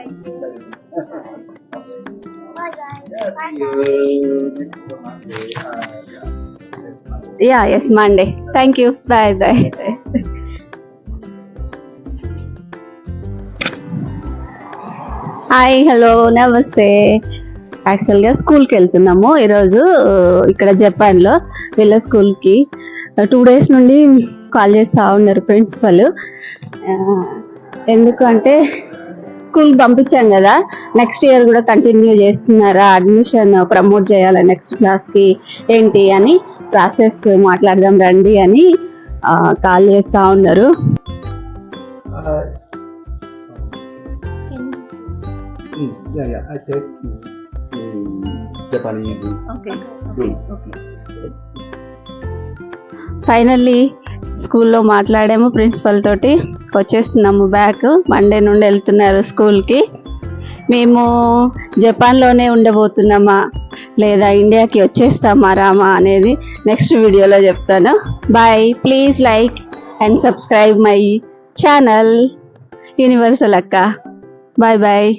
Bye guys. Bye See guys. you next Monday. Yeah, yes, Monday. Thank you. Bye bye. Hi hello నమస్తే. యాక్చువల్గా స్కూల్కి వెళ్తున్నాము ఈరోజు ఇక్కడ జపాన్లో వీళ్ళ స్కూల్కి 2 days నుండి కాల్ చేస్తూ ఉన్నారు ప్రిన్సిపల్. ఎందుకంటే స్కూల్కి పంపించాం కదా, నెక్స్ట్ ఇయర్ కూడా కంటిన్యూ చేస్తున్నారా, అడ్మిషన్ ప్రమోట్ చేయాలా నెక్స్ట్ క్లాస్కి ఏంటి అని ప్రాసెస్ మాట్లాడదాం రండి అని కాల్ చేస్తూ ఉన్నారు. Yeah, I take Japanese. Okay. Good. Finally స్కూల్లో మాట్లాడాము ప్రిన్సిపల్ తోటి, వచ్చేస్తున్నాము బ్యాక్. మండే నుండి వెళ్తున్నారు స్కూల్కి. మేము జపాన్లోనే ఉండబోతున్నామా లేదా ఇండియాకి వచ్చేస్తామా రామా అనేది నెక్స్ట్ వీడియోలో చెప్తాను. Bye. Please like and subscribe my channel universal అక్క. Bye bye.